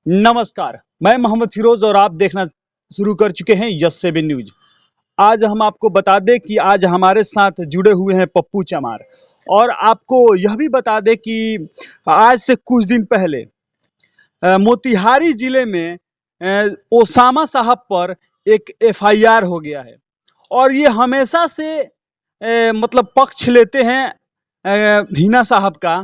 नमस्कार। मैं मोहम्मद फिरोज और आप देखना शुरू कर चुके हैं यस 7 न्यूज। आज हम आपको बता दें कि आज हमारे साथ जुड़े हुए हैं पप्पू चमार। और आपको यह भी बता दें कि आज से कुछ दिन पहले मोतिहारी जिले में ओसामा साहब पर एक एफआईआर हो गया है। और ये हमेशा से मतलब पक्ष लेते हैं भीना साहब का,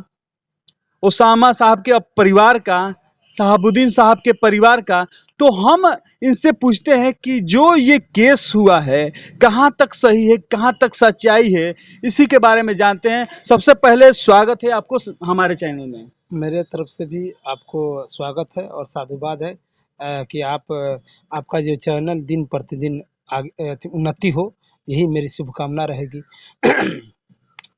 ओसामा साहब के परिवार का, शहाबुद्दीन साहब के परिवार का। तो हम इनसे पूछते हैं कि जो ये केस हुआ है कहाँ तक सही है, कहाँ तक सच्चाई है, इसी के बारे में जानते हैं। सबसे पहले स्वागत है आपको हमारे चैनल में। मेरे तरफ से भी आपको स्वागत है और साधुवाद है कि आपका जो चैनल दिन प्रतिदिन आगे उन्नति हो, यही मेरी शुभकामना रहेगी।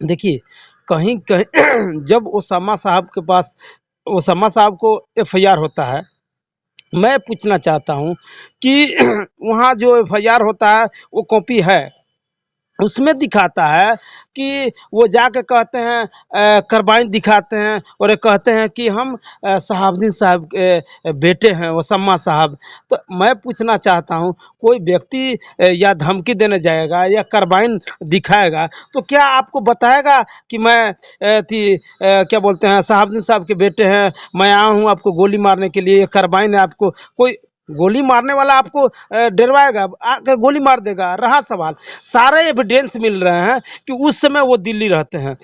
देखिए, कहीं कहीं जब ओसामा साहब के पास ओसामा साहब को एफआईआर होता है, मैं पूछना चाहता हूँ कि वहाँ जो एफआईआर होता है वो कॉपी है, उसमें दिखाता है कि वो जाके कहते हैं कार्बाइन दिखाते हैं और ये कहते हैं कि हम शहाबुद्दीन साहब के बेटे हैं ओसामा साहब। तो मैं पूछना चाहता हूँ, कोई व्यक्ति या धमकी देने जाएगा या कार्बाइन दिखाएगा तो क्या आपको बताएगा कि मैं क्या बोलते हैं शहाबुद्दीन साहब के बेटे हैं, मैं आया हूँ आपको गोली मारने के लिए, कार्बाइन है? आपको कोई गोली मारने वाला आपको डरवाएगा? आके गोली मार देगा। रहा सवाल, सारे एविडेंस मिल रहे हैं कि उस समय वो दिल्ली रहते हैं।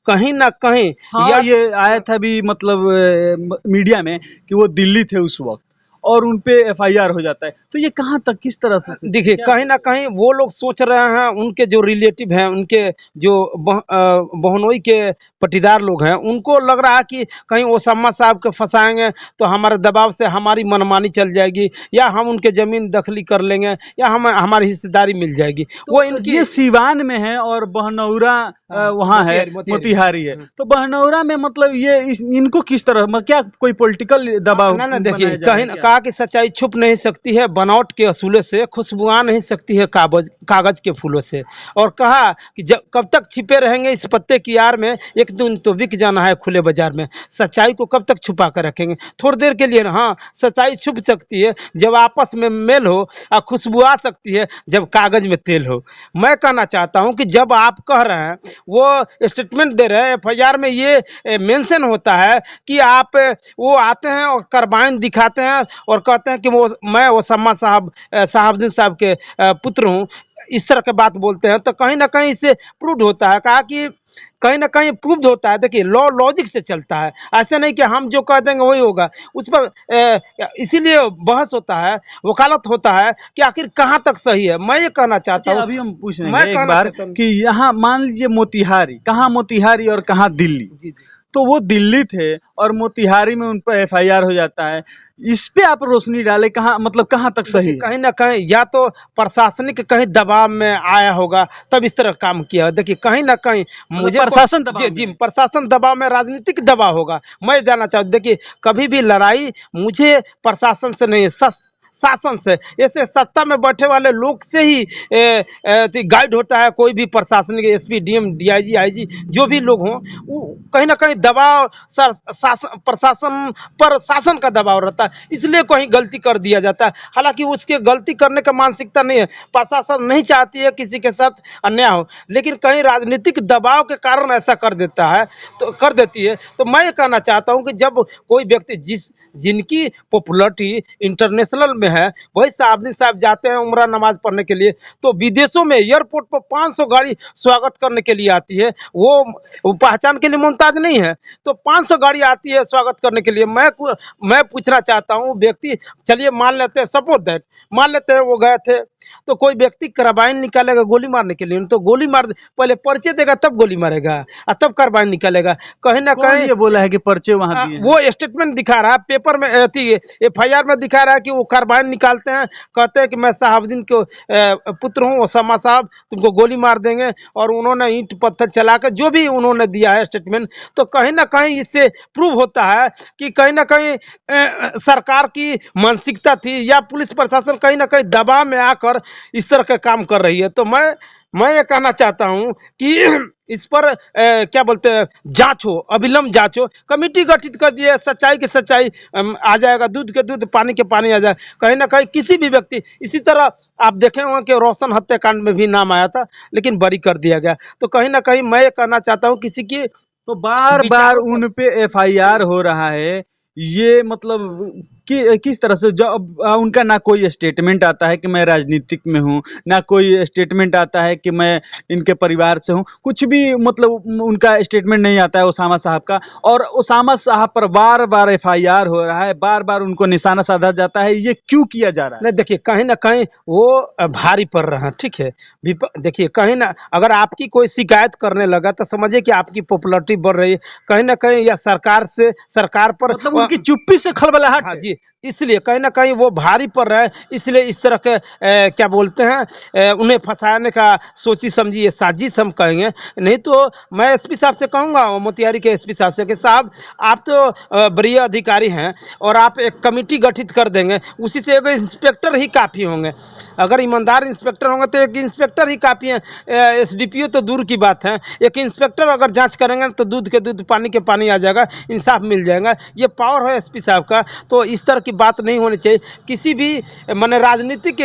कहीं ना कहीं हाँ, ये आया था भी मतलब मीडिया में कि वो दिल्ली थे उस वक्त और उन पे एफआईआर हो जाता है। तो ये कहाँ तक, किस तरह से? देखिए, कहीं ना कहीं वो लोग सोच रहे हैं, उनके जो रिलेटिव हैं, उनके जो बहनोई के पटीदार लोग हैं, उनको लग रहा है कि कहीं ओसामा साहब को फंसाएंगे तो हमारे दबाव से हमारी मनमानी चल जाएगी, या हम उनके जमीन दखली कर लेंगे, या हम हमारी हिस्सेदारी मिल जाएगी। तो वो इनकी ये सीवान में है और बहनौरा वहाँ है, मोतिहारी है। तो बहनौरा में मतलब ये इनको किस तरह, मतलब क्या कोई पॉलिटिकल दबाव? ना देखिए, कहीं कहा कि सच्चाई छुप नहीं सकती है बनावट के असूलों से, खुशबू आ नहीं सकती है कागज के फूलों से। और कहा कि जब कब तक छिपे रहेंगे इस पत्ते की यार में, एक दिन तो बिक जाना है खुले बाजार में। सच्चाई को कब तक छुपा कर रखेंगे? थोड़ी देर के लिए ना। हाँ, सच्चाई छुप सकती है जब आपस में मेल हो, और खुशबू आ सकती है जब कागज में तेल हो। मैं कहना चाहता हूँ कि जब आप कह रहे हैं, वो स्टेटमेंट दे रहे हैं, एफआईआर में ये मेंशन होता है कि आप वो आते हैं और कार्बाइन दिखाते हैं और कहते हैं कि मैं ओसामा साहब शहाबुद्दीन साहब के पुत्र हूँ, इस तरह के बात बोलते हैं। तो कहीं ना कहीं इससे प्रूव होता है, कहा कि कहीं ना कहीं प्रूव होता है। देखिए, लॉ लॉजिक से चलता है, ऐसे नहीं कि हम जो कह देंगे वही होगा। उस पर इसीलिए बहस होता है, वकालत होता है कि आखिर कहाँ तक सही है। मैं ये कहना चाहता हूँ, अभी हम पूछ रहे हैं एक बार कि यहाँ मान लीजिए मोतिहारी, कहाँ मोतिहारी और कहाँ दिल्ली? तो वो दिल्ली थे और मोतिहारी में उन पर एफआईआर हो जाता है। इस पे आप रोशनी डाले, कहाँ मतलब कहाँ तक सही? कहीं ना कहीं या तो प्रशासनिक कहीं दबाव में आया होगा तब इस तरह काम किया। देखिए, कहीं ना कहीं मुझे प्रशासन दबाव जी प्रशासन दबाव में, राजनीतिक दबाव होगा। मैं जानना चाहूँ, देखिए, कभी भी लड़ाई मुझे प्रशासन से नहीं, शासन से, ऐसे सत्ता में बैठे वाले लोग से ही गाइड होता है। कोई भी प्रशासनिक एसपी, डीएम, डीआईजी, आईजी जो भी लोग हों, वो कहीं ना कहीं दबाव प्रशासन पर, शासन का दबाव रहता है, इसलिए कहीं गलती कर दिया जाता है। हालांकि उसके गलती करने का मानसिकता नहीं है, प्रशासन नहीं चाहती है किसी के साथ अन्याय हो, लेकिन कहीं राजनीतिक दबाव के कारण ऐसा कर देता है, तो कर देती है। तो मैं ये कहना चाहता हूँ कि जब कोई व्यक्ति जिनकी पॉपुलरिटी इंटरनेशनल में है, वही शहाबुद्दीन साहब जाते हैं उम्रा नमाज पढ़ने के लिए, तो विदेशों में एयरपोर्ट पर 500 गाड़ी स्वागत करने के लिए आती है। वो पहचान के लिए मुमताज नहीं है, तो 500 गाड़ी आती है स्वागत करने के लिए। मैं पूछना चाहता हूँ, व्यक्ति, चलिए मान लेते हैं, सपोज दैट, मान लेते हैं वो गए थे, तो कोई व्यक्ति कार्बाइन निकालेगा गोली मारने के लिए, तो गोली मार, पहले पर्चे देगा तब गोली मारेगा और तब कार्बाइन निकालेगा। कहीं ना कहीं ये बोला है कि पर्चे वहां दिए हैं। वो स्टेटमेंट दिखा रहा है पेपर में, एफआईआर में दिखा रहा है कि वो कार्बाइन निकालते हैं, कहते हैं कि मैं शहाबुद्दीन के पुत्र हूँ, ओसामा साहब तुमको गोली मार देंगे, और उन्होंने ईंट पत्थर चला कर जो भी उन्होंने दिया है स्टेटमेंट। तो कहीं ना कहीं इससे प्रूव होता है कि कहीं ना कहीं सरकार की मानसिकता थी, या पुलिस प्रशासन कहीं ना कहीं दबाव में आकर इस तरह का काम कर रही है। तो मैं मैं ये कहना चाहता हूँ कि इस पर क्या बोलते हैं, जांच हो, अविलंब जांच हो, कमेटी गठित कर दिए, सच्चाई की सच्चाई आ जाएगा, दूध के दूध पानी के पानी आ जाए। कहीं ना कहीं किसी भी व्यक्ति, इसी तरह आप देखे होंगे कि रोशन हत्याकांड में भी नाम आया था लेकिन बरी कर दिया गया। तो कहीं ना कहीं मैं ये कहना चाहता हूँ किसी की तो बार बार विचारों पर उन पे एफआईआर हो रहा है, ये मतलब कि किस तरह से जब उनका ना कोई स्टेटमेंट आता है कि मैं राजनीतिक में हूँ, ना कोई स्टेटमेंट आता है कि मैं इनके परिवार से हूँ, कुछ भी मतलब उनका स्टेटमेंट नहीं आता है ओसामा साहब का। और ओसामा साहब पर बार बार एफआईआर हो रहा है, बार बार उनको निशाना साधा जाता है, ये क्यों किया जा रहा है? नहीं, देखिए कहीं ना कहीं वो भारी पड़ रहे हैं, ठीक है। देखिए कहीं ना, अगर आपकी कोई शिकायत करने लगा तो समझिए कि आपकी पॉपुलैरिटी बढ़ रही है। कहीं ना कहीं या सरकार पर मतलब उनकी चुप्पी से खलबलाहट हाँ है। जी, इसलिए कहीं ना कहीं वो भारी पड़ रहा है। इसलिए इस तरह के क्या बोलते हैं, उन्हें फंसाने का सोची समझी ये साजिश हम कहेंगे। नहीं तो मैं एसपी साहब से कहूँगा, मोतिहारी के एसपी साहब से, कि साहब आप तो वरीय अधिकारी हैं और आप एक कमेटी गठित कर देंगे, उसी से एक इंस्पेक्टर ही काफ़ी होंगे। अगर ईमानदार इंस्पेक्टर होंगे तो एक इंस्पेक्टर ही काफ़ी है। एसडीपीओ तो दूर की बात है, एक इंस्पेक्टर अगर जांच करेंगे तो दूध के दूध पानी के पानी आ जाएगा, इंसाफ मिल जाएगा। ये पावर है एसपी साहब का। तो इस तरह की बात नहीं होनी चाहिए, किसी भी माने राजनीतिक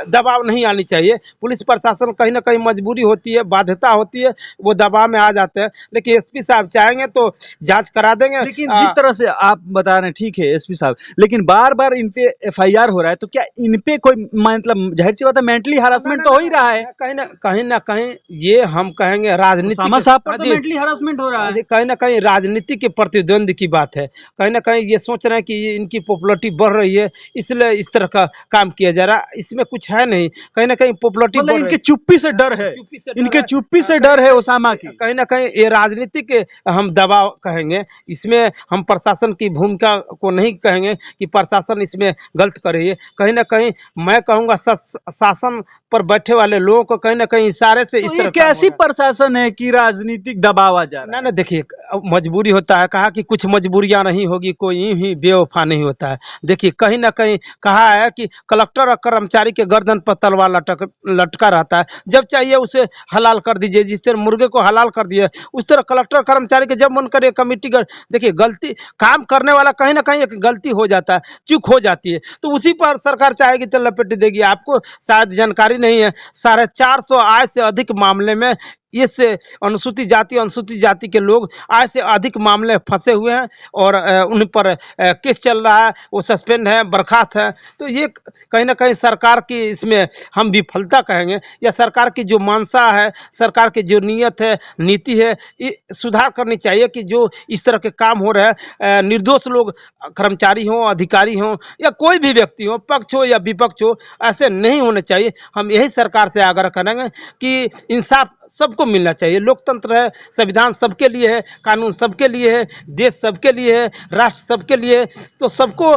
दबाव नहीं आनी चाहिए। पुलिस प्रशासन कहीं ना कहीं मजबूरी होती है, बाध्यता होती है, वो दबाव में आ जाते हैं। लेकिन एसपी साहब चाहेंगे तो जांच करा देंगे। लेकिन जिस तरह से आप बता रहे हैं, ठीक है एसपी साहब, लेकिन बार बार इन पे एफआईआर हो रहा है, तो क्या इन पे कोई मतलब जाहिर सी बात है मेंटली हरासमेंट तो हो ही रहा है? कहीं ना कहीं ये हम कहेंगे राजनीति ओसामा साहब पर तो मेंटली हरासमेंट हो रहा है। कहीं ना कहीं राजनीति के प्रतिद्वंद की बात है। कहीं ना कहीं ये सोच रहे हैं कि ये इनकी पॉपुलैरिटी बढ़ रही है, इसलिए इस तरह का काम किया जा रहा है। इसमें कुछ है नहीं, कहीं ना कहीं पॉपुलैरिटी मतलब बढ़ इनके रही चुप्पी से डर है, चुप्पी से डर इनके है। चुप्पी से डर है ओसामा की। कहीं ना कहीं ये राजनीतिक हम दबाव कहेंगे। इसमें हम प्रशासन की भूमिका को नहीं कहेंगे कि प्रशासन इसमें गलत कर रही है। कहीं ना कहीं मैं कहूँगा शासन पर बैठे वाले लोगों को कहीं ना कहीं इशारे से तो इस ये तरह काम हो कैसी रहा है। प्रशासन है कि राजनीतिक दबाव आ जा रहा ना है? ना, देखिए मजबूरी होता है, कहा कि कुछ मजबूरियां नहीं होगी, कोई यूं ही बेवफा नहीं होता है। देखिए कहीं ना कहीं कहा है कि कलेक्टर और कर्मचारी के गर्दन पर तलवार लटका रहता है, जब चाहिए उसे हलाल कर दीजिए। जिस तरह मुर्गे को हलाल कर दिया, उस तरह कलेक्टर कर्मचारी के जब मन करे कमेटी कर, देखिए गलती काम करने वाला कहीं ना कहीं एक गलती हो जाता है, चूक हो जाती है, तो उसी पर सरकार चाहेगी तो लपेट देगी। आपको शायद जानकारी नहीं है, 450 आय से अधिक मामले में इस अनुसूचित जाति के लोग आय से अधिक मामले फंसे हुए हैं और उन पर केस चल रहा है, वो सस्पेंड है, बर्खास्त है। तो ये कहीं ना कहीं सरकार की इसमें हम विफलता कहेंगे, या सरकार की जो मानसा है, सरकार की जो नीयत है, नीति है, ये सुधार करनी चाहिए कि जो इस तरह के काम हो रहे हैं, निर्दोष लोग कर्मचारी हों, अधिकारी हों, या कोई भी व्यक्ति हो, पक्ष हो या विपक्ष हो, ऐसे नहीं होने चाहिए। हम यही सरकार से आग्रह करेंगे कि इंसाफ सबको मिलना चाहिए। लोकतंत्र है, संविधान सबके लिए है, कानून सबके लिए है, देश सबके लिए है, राष्ट्र सबके लिए है। तो सबको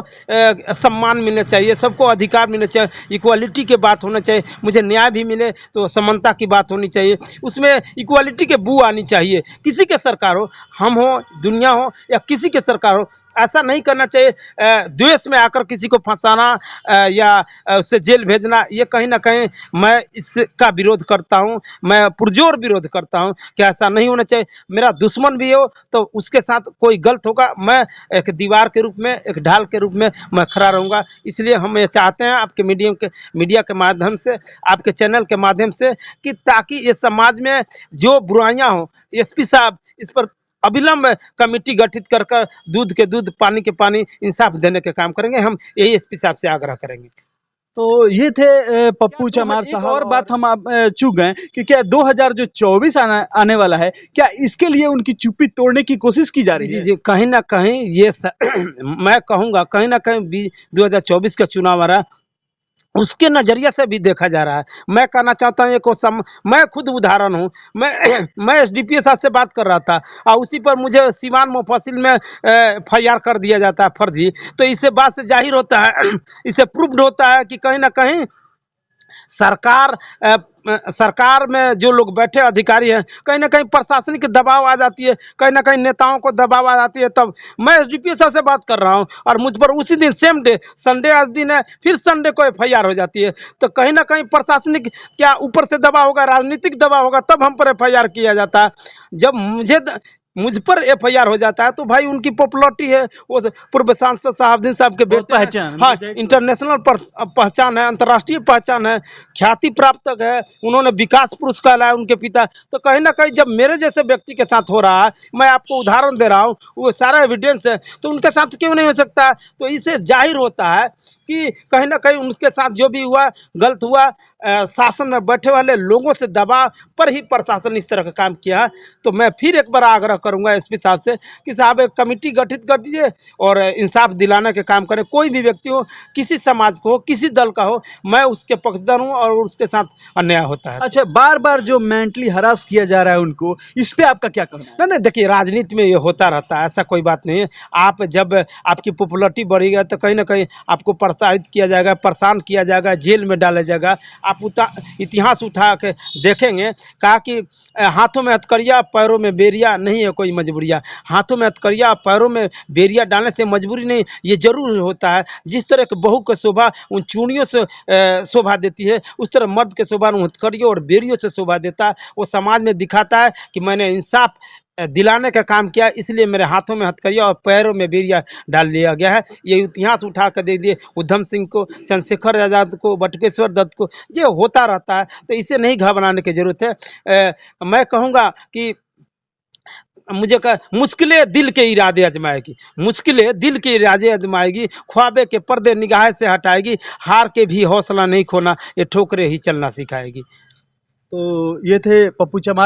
सम्मान मिलना चाहिए, सबको अधिकार मिलना चाहिए, इक्वालिटी की बात होना चाहिए। मुझे न्याय भी मिले तो समानता की बात होनी चाहिए, उसमें इक्वालिटी के बू आनी चाहिए। किसी के सरकार हो, हम हो, दुनिया हो, या किसी के सरकार हो, ऐसा नहीं करना चाहिए। द्वेष में आकर किसी को फंसाना या उससे जेल भेजना, ये कहीं ना कहीं मैं इसका विरोध करता हूँ, मैं पुरजोर विरोध करता हूँ कि ऐसा नहीं होना चाहिए। मेरा दुश्मन भी हो तो उसके साथ कोई गलत होगा, मैं एक दीवार के रूप में, एक ढाल के रूप में मैं खड़ा रहूँगा। इसलिए हम ये चाहते हैं आपके मीडिया के माध्यम से, आपके चैनल के माध्यम से, कि ताकि ये समाज में जो बुराइयां हो, एसपी साहब इस पर अविलंब कमेटी गठित कर दूध के दूध पानी के पानी इंसाफ देने के काम करेंगे। हम यही एसपी साहब से आग्रह करेंगे। तो ये थे पप्पू चमार साहब। और बात हम आप चूक गए कि क्या 2024 आने वाला है, क्या इसके लिए उनकी चुप्पी तोड़ने की कोशिश की जा रही है? जी, कहीं ना कहीं ये मैं कहूँगा कहीं ना कहीं 2024 का चुनाव आ रहा है, उसके नज़रिए से भी देखा जा रहा है। मैं कहना चाहता हूँ मैं खुद उदाहरण हूँ। मैं एसडीपीओ साहब से बात कर रहा था और उसी पर मुझे सीवान मुफस्सिल में एफआईआर कर दिया जाता है फर्जी। तो इससे बात से जाहिर होता है, इससे प्रूव्ड होता है कि कहीं ना कहीं सरकार में जो लोग बैठे अधिकारी हैं, कहीं ना कहीं प्रशासनिक दबाव आ जाती है, कहीं ना कहीं नेताओं को दबाव आ जाती है। तब मैं एसडीपीओ साहब से बात कर रहा हूं और मुझ पर उसी दिन सेम डे, संडे आज दिन है, फिर संडे को एफआईआर हो जाती है। तो कहीं ना कहीं प्रशासनिक क्या ऊपर से दबाव होगा, राजनीतिक दबाव होगा, तब हम पर एफआईआर किया जाता है। जब मुझ पर एफआईआर हो जाता है तो भाई उनकी पॉपुलरिटी है, वो पूर्व सांसद साहबुद्दीन साहब के बहुत बेटे हैं। पहचान, हाँ, मुझे इंटरनेशनल पहचान है, अंतर्राष्ट्रीय पहचान है, ख्याति प्राप्त है, उन्होंने विकास पुरुष कहलाया उनके पिता। तो कहीं ना कहीं जब मेरे जैसे व्यक्ति के साथ हो रहा है, मैं आपको उदाहरण दे रहा हूँ, वो सारा एविडेंस है, तो उनके साथ क्यों नहीं हो सकता? तो इससे जाहिर होता है कि कहीं ना कहीं उनके साथ जो भी हुआ गलत हुआ। शासन में बैठे वाले लोगों से दबाव पर ही प्रशासन इस तरह का काम किया है। तो मैं फिर एक बार आग्रह करूंगा एसपी साहब से कि साहब एक कमेटी गठित कर दीजिए और इंसाफ दिलाने के काम करें। कोई भी व्यक्ति हो, किसी समाज को हो, किसी दल का हो, मैं उसके पक्षधर हूँ और उसके साथ अन्याय होता है। अच्छा, बार बार जो मेंटली हरास किया जा रहा है उनको, इस पे आपका क्या कहना है? नहीं नहीं, देखिए राजनीति में ये होता रहता है, ऐसा कोई बात नहीं है। आप जब आपकी पॉपुलरिटी बढ़ेगा तो कहीं ना कहीं आपको प्रताड़ित किया जाएगा, परेशान किया जाएगा, जेल में डाला जाएगा। आप इतिहास उठा के देखेंगे, कहा कि हाथों में हथकड़िया पैरों में बेरिया, नहीं है कोई मजबूरिया। हाथों में हथकड़िया पैरों में बेरिया डालने से मजबूरी नहीं, ये जरूर होता है। जिस तरह के बहू की शोभा उन चूड़ियों से शोभा देती है, उस तरह मर्द के शोभा उन हथकड़ियों और बेरियों से शोभा देता है। वो समाज में दिखाता है कि मैंने इंसाफ दिलाने का काम किया, इसलिए मेरे हाथों में हथकड़िया और पैरों में बेरिया डाल लिया गया है। ये इतिहास उठा कर दे दिए उधम सिंह को, चंद्रशेखर आजाद को, बटुकेश्वर दत्त को, ये होता रहता है। तो इसे नहीं घबराने की जरूरत है। मैं कहूँगा कि मुश्किलें दिल के इरादे आजमाएगी, मुश्किलें दिल के इरादे आजमाएगी, ख्वाबे के पर्दे निगाह से हटाएगी, हार के भी हौसला नहीं खोना, ये ठोकरे ही चलना सिखाएगी। तो ये थे पप्पू चमार।